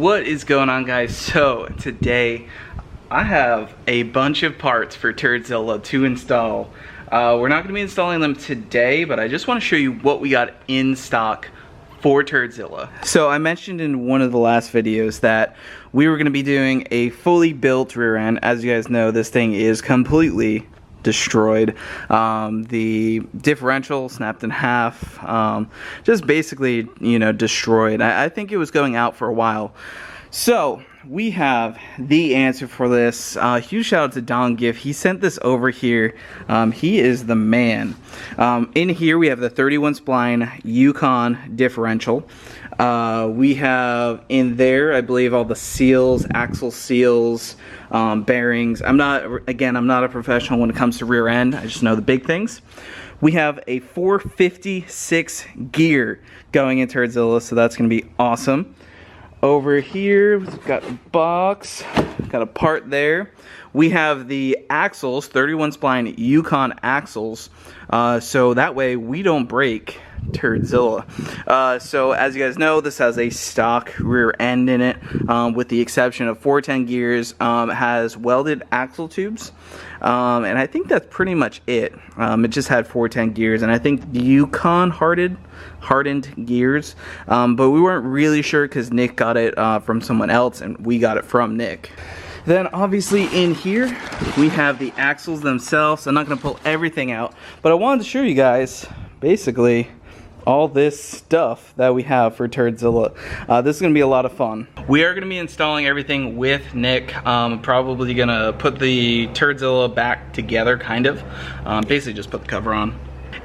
What is going on, guys? So today I have a bunch of parts for Turd Zilla to install. We're not going to be installing them today, but I just want to show you what we got in stock for Turd Zilla. So I mentioned in one of the last videos that we were going to be doing a fully built rear end. As you guys know, this thing is completely destroyed. The differential snapped in half, just basically, you know, destroyed. I think it was going out for a while. So we have the answer for this. Huge shout out to Don Giff. He sent this over here. He is the man. In here we have the 31 spline Yukon differential. We have in there, I believe, all the seals, axle seals, bearings. I'm not a professional when it comes to rear end. I just know the big things. We have a 456 gear going into Turd Zilla, so that's going to be awesome. Over here, we've got a box, got a part there. We have the axles, 31 spline Yukon axles, so that way we don't break Turd Zilla. So as you guys know, this has a stock rear end in it, with the exception of 410 gears. Has welded axle tubes, and I think that's pretty much it. It just had 410 gears, and I think the Yukon hardened gears, but we weren't really sure because Nick got it from someone else and we got it from Nick. Then obviously in here we have the axles themselves. I'm not going to pull everything out, but I wanted to show you guys basically all this stuff that we have for Turd Zilla. This is going to be a lot of fun. We are going to be installing everything with Nick. Probably going to put the Turd Zilla back together, kind of. Basically just put the cover on.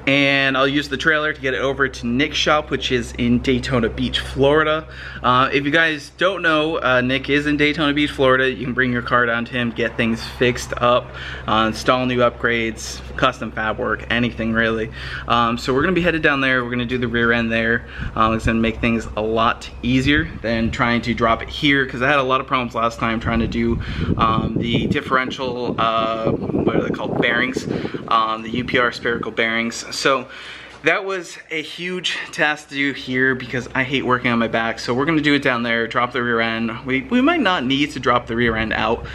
And I'll use the trailer to get it over to Nick's shop, which is in Daytona Beach, Florida. If you guys don't know, Nick is in Daytona Beach, Florida. You can bring your car down to him, get things fixed up, install new upgrades, custom fab work, anything really. So we're gonna be headed down there. We're gonna do the rear end there. It's gonna make things a lot easier than trying to drop it here, because I had a lot of problems last time trying to do the differential, what are they called, bearings, the UPR spherical bearings. So that was a huge task to do here because I hate working on my back. So we're gonna do it down there, drop the rear end. We might not need to drop the rear end out,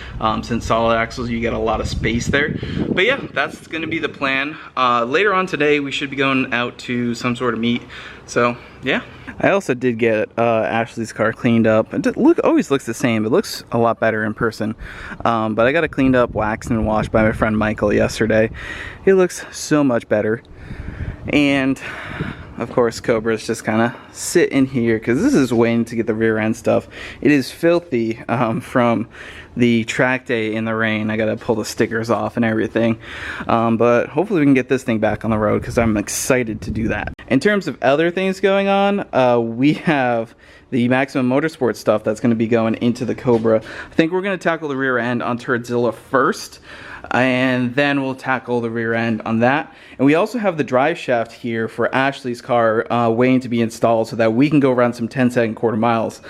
since solid axles, you get a lot of space there. But yeah, that's gonna be the plan. Later on today, we should be going out to some sort of meet. So yeah. I also did get Ashley's car cleaned up. It always looks the same. It looks a lot better in person. But I got it cleaned up, waxed and washed by my friend Michael yesterday. It looks so much better. And of course Cobra's just kind of sit in here because this is waiting to get the rear end stuff. It is filthy from the track day in the rain. I gotta pull the stickers off and everything, but hopefully we can get this thing back on the road because I'm excited to do that. In terms of other things going on, we have the Maximum Motorsport stuff that's going to be going into the Cobra. I think we're going to tackle the rear end on Turd Zilla first, and then we'll tackle the rear end on that. And we also have the drive shaft here for Ashley's car waiting to be installed so that we can go around some 10-second quarter miles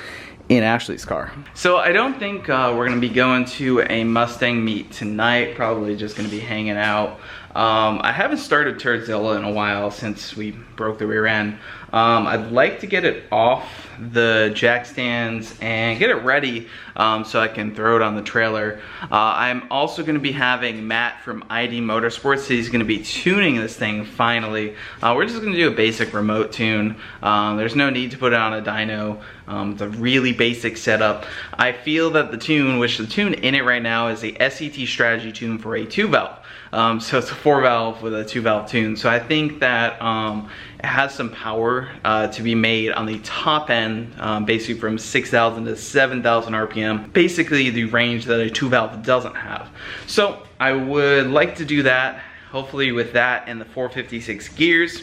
in Ashley's car. So I don't think we're going to be going to a Mustang meet tonight. Probably just going to be hanging out. I haven't started Turd Zilla in a while since we broke the rear end. I'd like to get it off the jack stands and get it ready so I can throw it on the trailer. I'm also going to be having Matt from ID Motorsports. He's going to be tuning this thing finally. We're just going to do a basic remote tune. There's no need to put it on a dyno. It's a really basic setup. I feel that the tune, which the tune in it right now is a SET strategy tune for a 2-valve. So it's a 4-valve with a 2-valve tune. So I think that it has some power to be made on the top end, basically from 6,000 to 7,000 RPM. Basically the range that a 2-valve doesn't have. So I would like to do that. Hopefully with that and the 456 gears,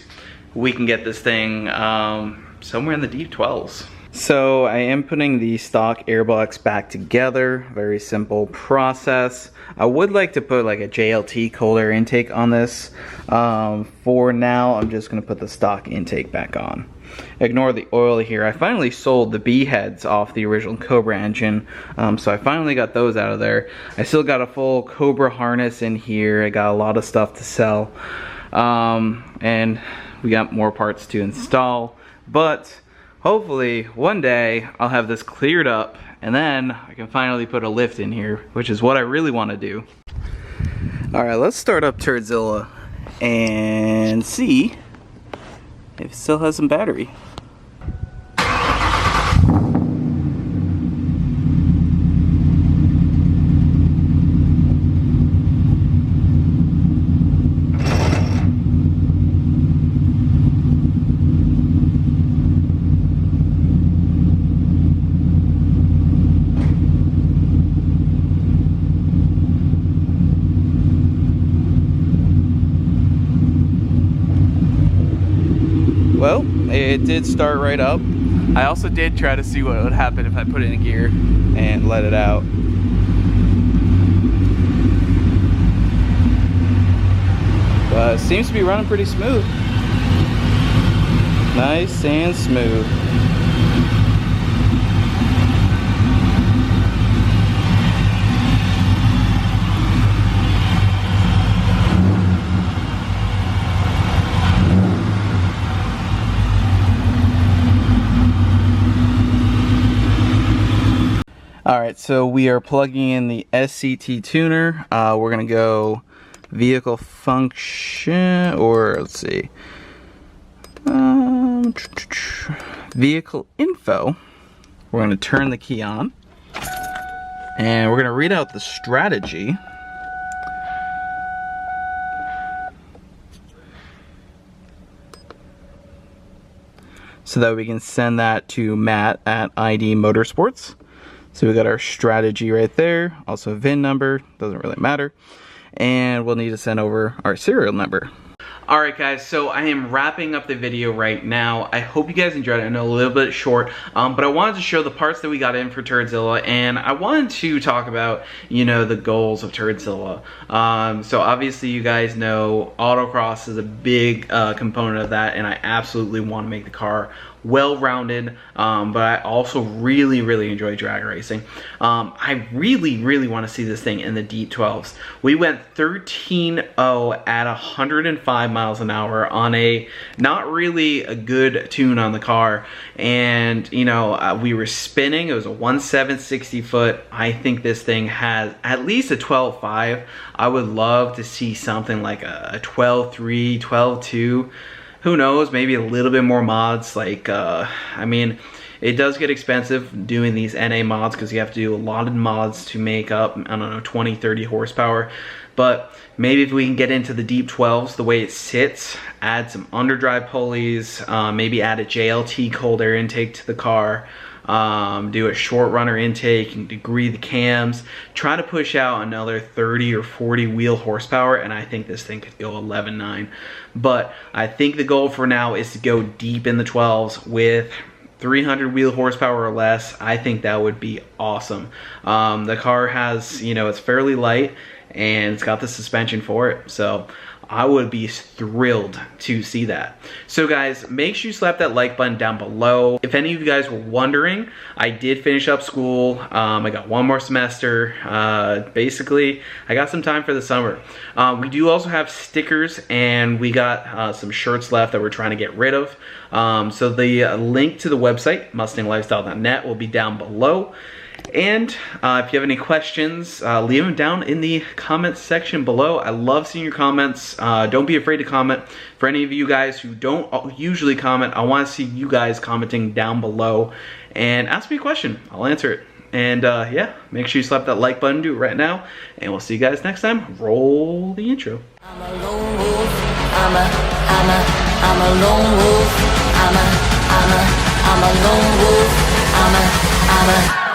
we can get this thing somewhere in the deep 12s. So I am putting the stock airbox back together. Very simple process. I would like to put like a JLT cold air intake on this. For now, I'm just going to put the stock intake back on. Ignore the oil here. I finally sold the B heads off the original Cobra engine, so I finally got those out of there. I still got a full Cobra harness in here. I got a lot of stuff to sell, and we got more parts to install, but hopefully one day I'll have this cleared up and then I can finally put a lift in here, which is what I really want to do. All right, let's start up Turd Zilla and see if it still has some battery. Well, it did start right up. I also did try to see what would happen if I put it in gear and let it out. But it seems to be running pretty smooth. Nice and smooth. Alright, so we are plugging in the SCT tuner. We're going to go vehicle function, or let's see, vehicle info. We're going to turn the key on, and we're going to read out the strategy. So that we can send that to Matt at ID Motorsports. So we got our strategy right there, also a VIN number, doesn't really matter. And we'll need to send over our serial number. Alright guys, so I am wrapping up the video right now. I hope you guys enjoyed it. I know a little bit short, but I wanted to show the parts that we got in for Turd Zilla, and I wanted to talk about, you know, the goals of Turd Zilla. So obviously you guys know autocross is a big component of that, and I absolutely want to make the car well-rounded, but I also really enjoy drag racing. I really want to see this thing in the deep 12s. We went 13.0 at 105 miles an hour on a not really a good tune on the car, and you know, we were spinning. It was a 1.7 60 foot. I think this thing has at least a 12.5. I would love to see something like a 12.3, 12.2. Who knows, maybe a little bit more mods. Like, I mean, it does get expensive doing these NA mods because you have to do a lot of mods to make up, I don't know, 20, 30 horsepower. But maybe if we can get into the deep 12s the way it sits, add some underdrive pulleys, maybe add a JLT cold air intake to the car, do a short runner intake and degree the cams, try to push out another 30 or 40 wheel horsepower, and I think this thing could go 11.9. But I think the goal for now is to go deep in the 12s with 300 wheel horsepower or less. I think that would be awesome. The car has, you know, it's fairly light and it's got the suspension for it, so I would be thrilled to see that. So guys, make sure you slap that like button down below. If any of you guys were wondering, I did finish up school. I got one more semester. Basically, I got some time for the summer. We do also have stickers, and we got some shirts left that we're trying to get rid of. So the link to the website, mustanglifestyle.net, will be down below. And if you have any questions, leave them down in the comments section below. I love seeing your comments. Don't be afraid to comment. For any of you guys who don't usually comment, I want to see you guys commenting down below. And ask me a question. I'll answer it. And yeah, make sure you slap that like button. Do it right now. And we'll see you guys next time. Roll the intro. I'm a lone wolf. I'm a lone wolf. I'm a lone wolf. I'm a